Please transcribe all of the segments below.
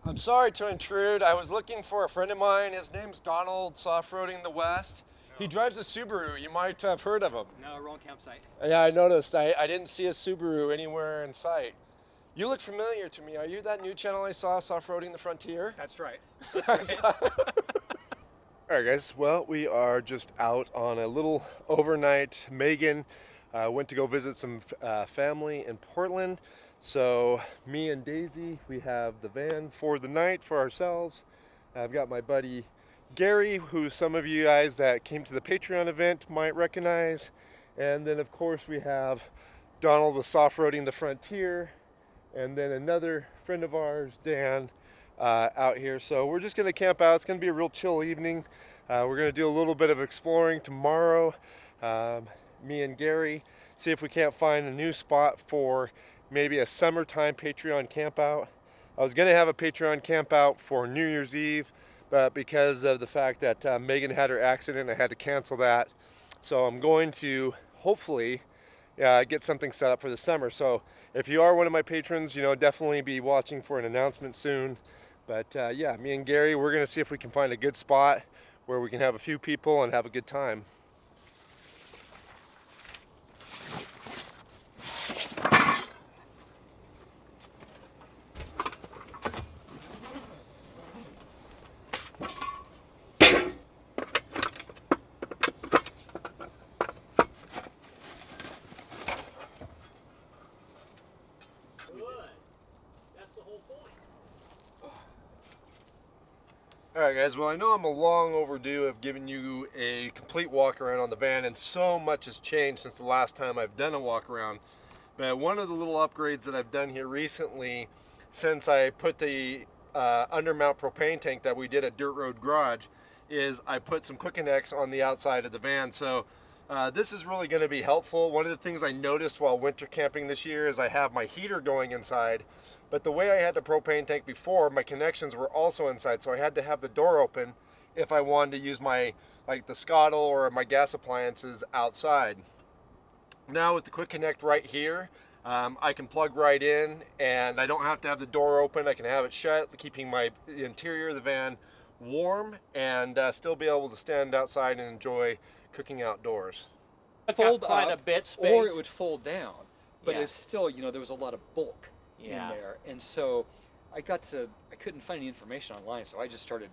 I'm sorry to intrude. I was looking for a friend of mine. His name's Donald, Soft-Roading the West. He drives a Subaru. You might have heard of him. No, wrong campsite. Yeah, I noticed. I didn't see a Subaru anywhere in sight. You look familiar to me. Are you that new channel I saw, Soft-Roading the Frontier? That's right. That's right. All right, guys. Well, we are just out on a little overnight. Megan went to go visit some family in Portland. So me and Daisy, we have the van for the night for ourselves. I've got my buddy Gary, who some of you guys that came to the Patreon event might recognize. And then of course we have Donald with Soft-Roading the Frontier. And then another friend of ours, Dan, out here. So we're just gonna camp out. It's gonna be a real chill evening. We're gonna do a little bit of exploring tomorrow. Me and Gary, see if we can't find a new spot for maybe a summertime Patreon camp out. I was gonna have a Patreon camp out for New Year's Eve, but because of the fact that Megan had her accident, I had to cancel that. So I'm going to hopefully get something set up for the summer. So if you are one of my patrons, you know, definitely be watching for an announcement soon. But yeah, me and Gary, we're gonna see if we can find a good spot where we can have a few people and have a good time. Alright guys, well I know I'm a long overdue of giving you a complete walk around on the van, and so much has changed since the last time I've done a walk around. But one of the little upgrades that I've done here recently, since I put the undermount propane tank that we did at Dirt Road Garage, is I put some quick connects on the outside of the van. So this is really going to be helpful. One of the things I noticed while winter camping this year is I have my heater going inside, but the way I had the propane tank before, my connections were also inside, so I had to have the door open if I wanted to use my, like the scuttle or my gas appliances outside. Now with the quick connect right here, I can plug right in and I don't have to have the door open. I can have it shut, keeping the interior of the van warm and still be able to stand outside and enjoy cooking outdoors. Fold quite a bit space. Or it would fold down, but Yeah. it's still, you know, there was a lot of bulk Yeah. in there, and so I couldn't find any information online, so I just started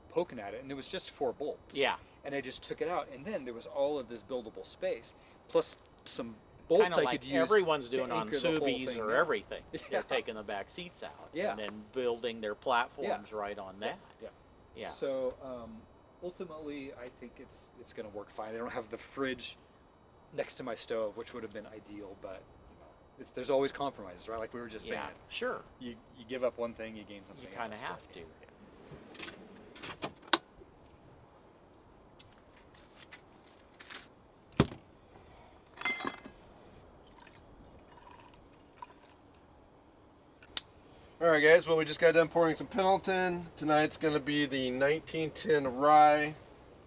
poking at it, and it was just 4 bolts. Yeah. And I just took it out, and then there was all of this buildable space, plus some bolts Kind of I like could use. everyone's to doing on anchor the whole Subies thing or down. everything. Yeah. They're taking the back seats out Yeah. and then building their platforms right on that. Yeah. Yeah. So ultimately, I think it's going to work fine. I don't have the fridge next to my stove, which would have been ideal, but you know, there's always compromises, right? Like we were just saying. Yeah, sure. You give up one thing, you gain something You kind of else. have to. Alright guys, well we just got done pouring some Pendleton. Tonight's going to be the 1910 rye.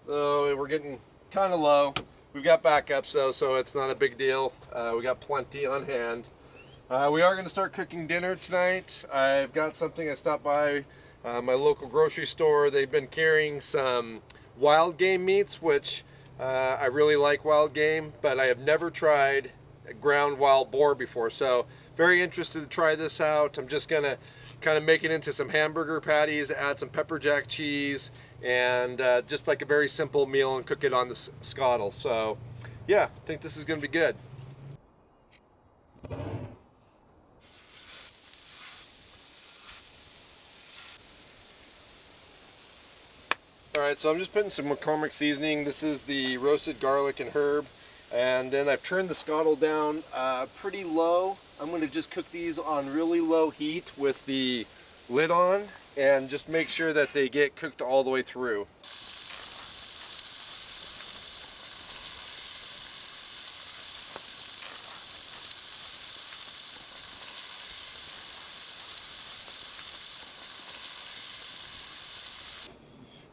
Though we're getting kind of low. We've got backups though, so it's not a big deal. We got plenty on hand. We are going to start cooking dinner tonight. I've got something. I stopped by my local grocery store. They've been carrying some wild game meats, which I really like wild game, but I have never tried ground wild boar before. So very interested to try this out. I'm just going to kind of make it into some hamburger patties, add some pepper jack cheese, and just like a very simple meal and cook it on the scuttle. So yeah, I think this is going to be good. Alright, so I'm just putting some McCormick seasoning. This is the roasted garlic and herb. And then I've turned the scuttle down pretty low. I'm going to just cook these on really low heat with the lid on and just make sure that they get cooked all the way through.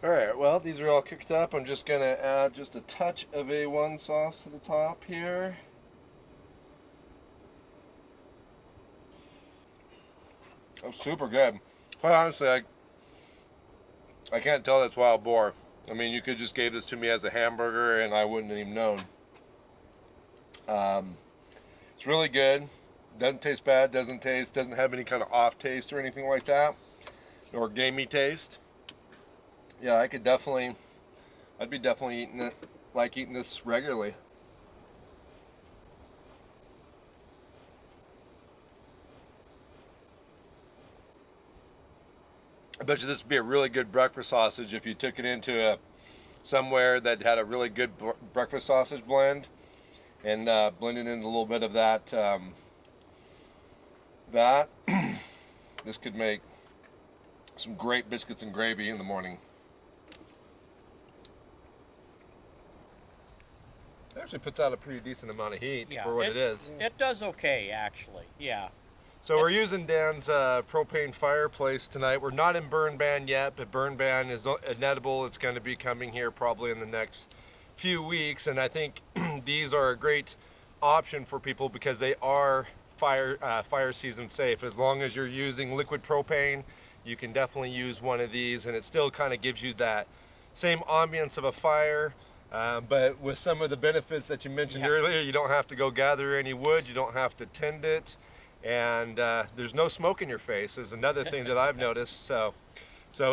Alright, well these are all cooked up. I'm just going to add just a touch of A1 sauce to the top here. Oh, super good. Quite honestly, I can't tell that's wild boar. I mean, you could just gave this to me as a hamburger and I wouldn't have even known. It's really good. Doesn't taste bad. Doesn't have any kind of off taste or anything like that, or gamey taste. Yeah, I'd be definitely eating it, like eating this regularly. I bet you this would be a really good breakfast sausage if you took it into somewhere that had a really good breakfast sausage blend and blended in a little bit of that. This could make some great biscuits and gravy in the morning. It actually puts out a pretty decent amount of heat for what it is. It does okay, actually. Yeah. So we're using Dan's propane fireplace tonight. We're not in burn ban yet, but burn ban is inedible. It's going to be coming here probably in the next few weeks, and I think these are a great option for people because they are fire season safe. As long as you're using liquid propane, you can definitely use one of these, and it still kind of gives you that same ambience of a fire. But with some of the benefits that you mentioned earlier, you don't have to go gather any wood, you don't have to tend it, and there's no smoke in your face is another thing that I've noticed. So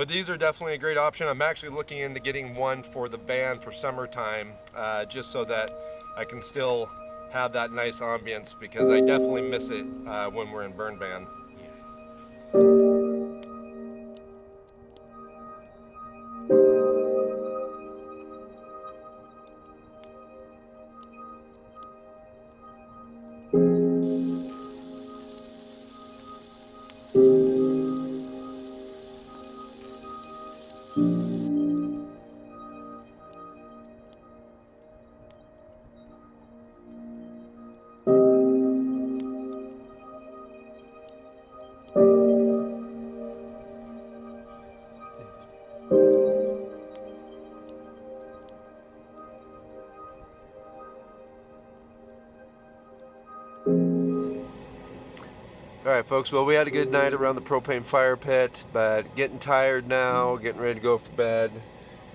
these are definitely a great option. I'm actually looking into getting one for the van for summertime, just so that I can still have that nice ambience, because I definitely miss it when we're in burn ban. Alright folks, well, we had a good night around the propane fire pit, but getting tired now, getting ready to go for bed.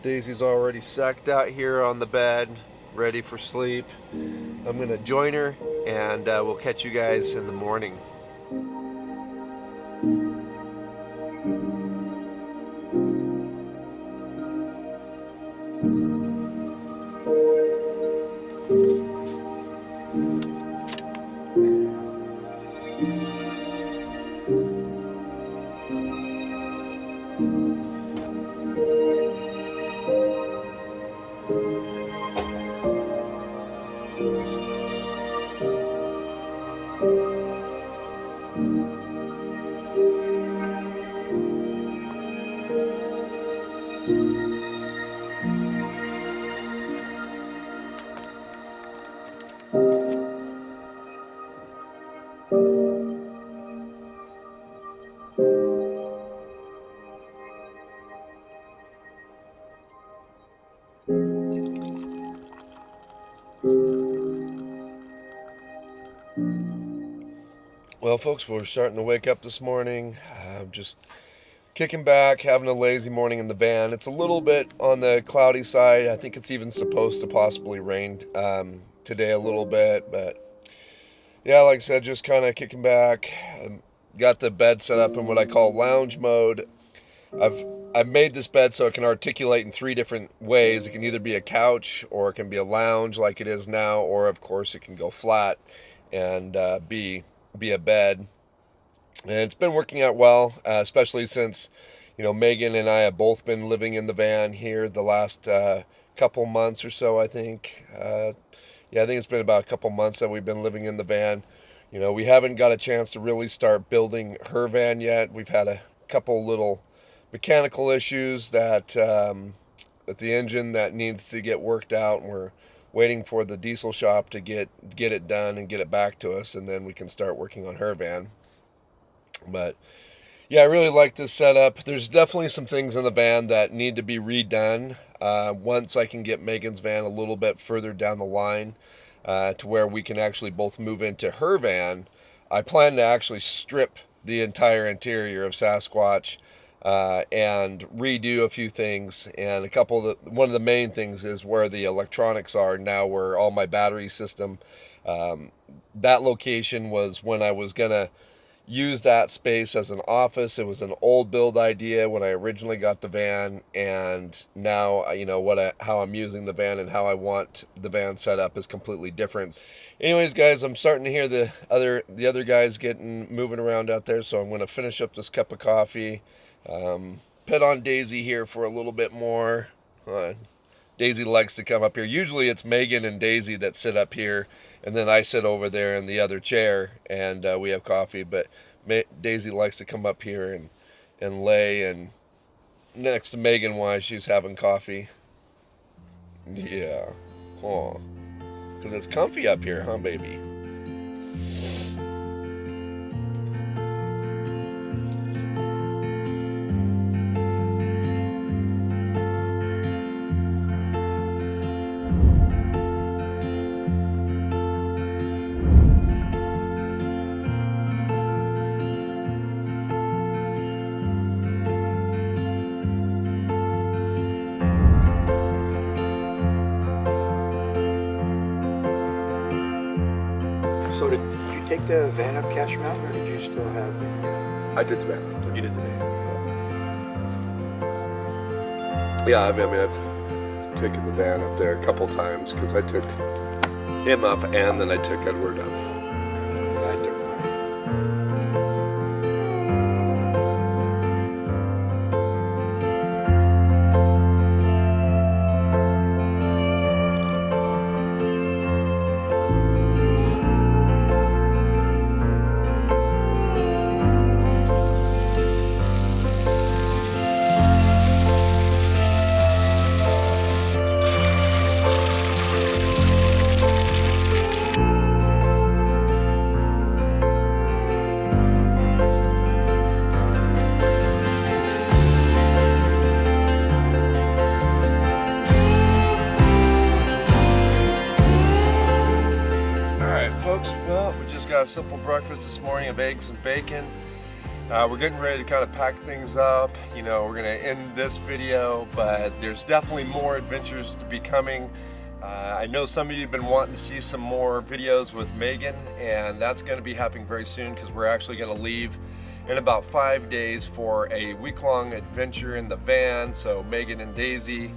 Daisy's already sacked out here on the bed, ready for sleep. I'm going to join her, and we'll catch you guys in the morning. Well, folks, we're starting to wake up this morning. Just kicking back, having a lazy morning in the van. It's a little bit on the cloudy side. I think it's even supposed to possibly rain today a little bit. But yeah, like I said, just kind of kicking back. Got the bed set up in what I call lounge mode. I've made this bed so it can articulate in 3 different ways. It can either be a couch, or it can be a lounge like it is now, or of course it can go flat and be a bed. And it's been working out well, especially since, Megan and I have both been living in the van here the last couple months or so, I think. I think it's been about a couple months that we've been living in the van. We haven't got a chance to really start building her van yet. We've had a couple little mechanical issues that at the engine that needs to get worked out, and we're waiting for the diesel shop to get it done and get it back to us, and then we can start working on her van. But yeah, I really like this setup. There's definitely some things in the van that need to be redone once I can get Megan's van a little bit further down the line, to where we can actually both move into her van. I plan to actually strip the entire interior of Sasquatch and redo a few things. And one of the main things is where the electronics are now, where all my battery system. That location was when I was gonna use that space as an office. It was an old build idea when I originally got the van, and now how I'm using the van and how I want the van set up is completely different. Anyways, guys, I'm starting to hear the other guys moving around out there, so I'm going to finish up this cup of coffee, pet on Daisy here for a little bit more. Daisy likes to come up here. Usually it's Megan and Daisy that sit up here, and then I sit over there in the other chair, and we have coffee. But Daisy likes to come up here and lay and next to Megan while she's having coffee. Yeah. Oh. Because it's comfy up here, huh, baby? So did you take the van up Cache Mountain, or did you still have? I did the van. You did the van. Yeah, I mean, I've taken the van up there a couple times because I took him up and then I took Edward up. I took mine. Well, we just got a simple breakfast this morning of eggs and bacon. We're getting ready to kind of pack things up. We're going to end this video, but there's definitely more adventures to be coming. I know some of you have been wanting to see some more videos with Megan, and that's going to be happening very soon because we're actually going to leave in about 5 days for a week-long adventure in the van. So Megan and Daisy,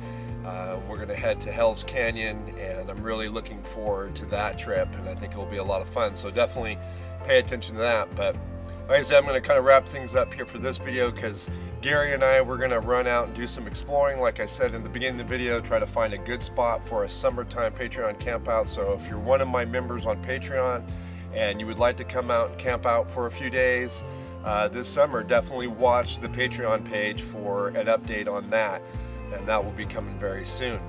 we're going to head to Hell's Canyon, and I'm really looking forward to that trip, and I think it will be a lot of fun. So definitely pay attention to that. But like I said, I'm going to kind of wrap things up here for this video because Gary and we're going to run out and do some exploring. Like I said in the beginning of the video, try to find a good spot for a summertime Patreon camp out. So if you're one of my members on Patreon and you would like to come out and camp out for a few days this summer, definitely watch the Patreon page for an update on that, and that will be coming very soon.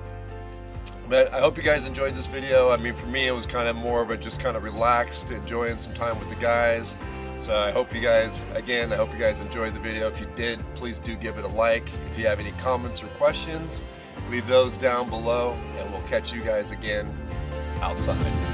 But I hope you guys enjoyed this video. I mean, for me, it was kind of more of a just kind of relaxed, enjoying some time with the guys. So I hope you guys, again, I hope you guys enjoyed the video. If you did, please do give it a like. If you have any comments or questions, leave those down below, and we'll catch you guys again outside.